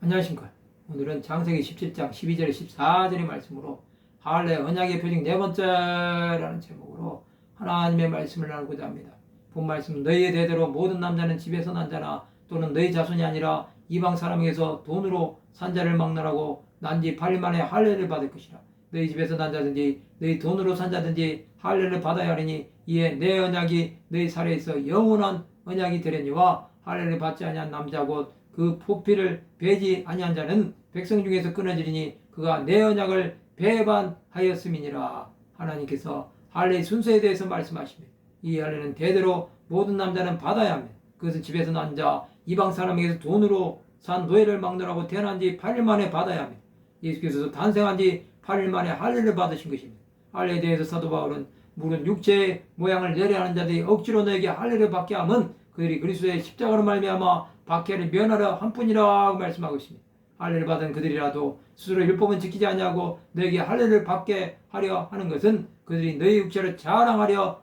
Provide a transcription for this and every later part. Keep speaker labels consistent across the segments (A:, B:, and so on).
A: 안녕하십니까. 오늘은 창세기 17장 12절에 14절의 말씀으로 할례 언약의 표징 네 번째라는 제목으로 하나님의 말씀을 나누고자 합니다. 본 말씀, 너희의 대대로 모든 남자는 집에서 난 자나 또는 너희 자손이 아니라 이방 사람에게서 돈으로 산 자를 막론하고 난 지 8일 만에 할례를 받을 것이라. 너희 집에서 난 자든지 너희 돈으로 산 자든지 할례를 받아야 하리니 이에 내 언약이 너희 살에 있어 영원한 언약이 되려니와 할례를 받지 아니한 남자 곧 그 포피를 베지 아니한 자는 백성 중에서 끊어지리니 그가 내 언약을 배반하였음이니라. 하나님께서 할례의 순서에 대해서 말씀하십니다. 이 할례는 대대로 모든 남자는 받아야 합니다. 그것은 집에서 난 자, 이방 사람에게서 돈으로 산 노예를 막론하고 태어난 지 8일 만에 받아야 합니다. 예수께서도 탄생한 지 8일 만에 할례를 받으신 것입니다. 할례에 대해서 사도 바울은 물은 육체의 모양을 내려하는 자들이 억지로 너에게 할례를 받게 하면 그들이 그리스도의 십자가로 말미암아 박해를 면하려 함뿐이라고 말씀하고 있습니다. 할례를 받은 그들이라도 스스로 율법은 지키지 아니하고 너에게 할례를 받게 하려 하는 것은 그들이 너희 육체를 자랑하려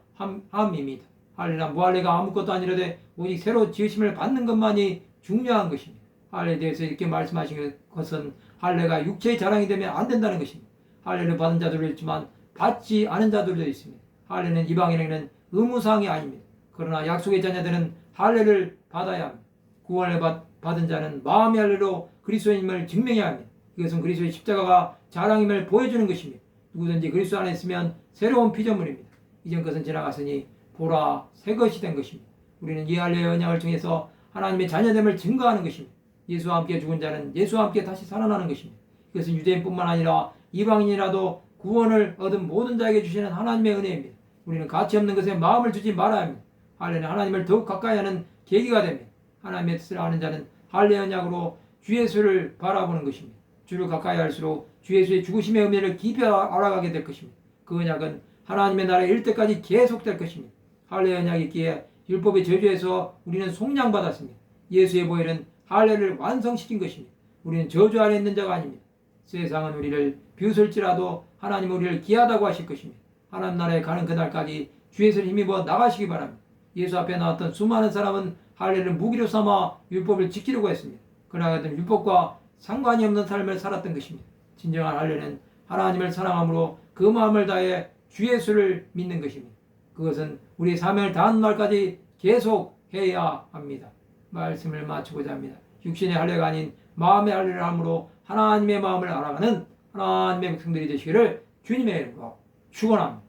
A: 함입니다. 할례나 무할례가 아무것도 아니라되 오직 새로 지으심을 받는 것만이 중요한 것입니다. 할례에 대해서 이렇게 말씀하신 것은 할례가 육체의 자랑이 되면 안 된다는 것입니다. 할례를 받은 자들도 있지만 받지 않은 자들도 있습니다. 할례는 이방인에게는 의무사항이 아닙니다. 그러나 약속의 자녀들은 할례를 받아야 합니다. 구원을 받은 자는 마음의 할례로 그리스도인임을 증명해야 합니다. 이것은 그리스도의 십자가가 자랑임을 보여주는 것입니다. 누구든지 그리스도 안에 있으면 새로운 피조물입니다. 이전 것은 지나갔으니 보라 새 것이 된 것입니다. 우리는 이 할례의 언약을 통해서 하나님의 자녀됨을 증거하는 것입니다. 예수와 함께 죽은 자는 예수와 함께 다시 살아나는 것입니다. 이것은 유대인뿐만 아니라 이방인이라도 구원을 얻은 모든 자에게 주시는 하나님의 은혜입니다. 우리는 가치 없는 것에 마음을 두지 말아야 합니다. 할례는 하나님을 더욱 가까이 하는 계기가 됩니다. 하나님의 뜻을 아는 자는 할례 언약으로 주 예수를 바라보는 것입니다. 주를 가까이 할수록 주 예수의 죽으심의 의미를 깊이 알아가게 될 것입니다. 그 언약은 하나님의 나라에 이를 때까지 계속될 것입니다. 할례 언약이 있기에 율법의 저주에서 우리는 속량받았습니다. 예수의 보혈은 할례를 완성시킨 것입니다. 우리는 저주 아래 있는 자가 아닙니다. 세상은 우리를 비웃을지라도 하나님은 우리를 귀하다고 하실 것입니다. 하나님 나라에 가는 그날까지 주 예수를 힘입어 나가시기 바랍니다. 예수 앞에 나왔던 수많은 사람은 할례를 무기로 삼아 율법을 지키려고 했습니다. 그러나 그들은 율법과 상관이 없는 삶을 살았던 것입니다. 진정한 할례는 하나님을 사랑함으로 그 마음을 다해 주 예수를 믿는 것입니다. 그것은 우리의 사명을 다하는 날까지 계속 해야 합니다. 말씀을 마치고자 합니다. 육신의 할례가 아닌 마음의 할례를 함으로 하나님의 마음을 알아가는 하나님의 백성들이 되시기를 주님의 이름으로 축원합니다.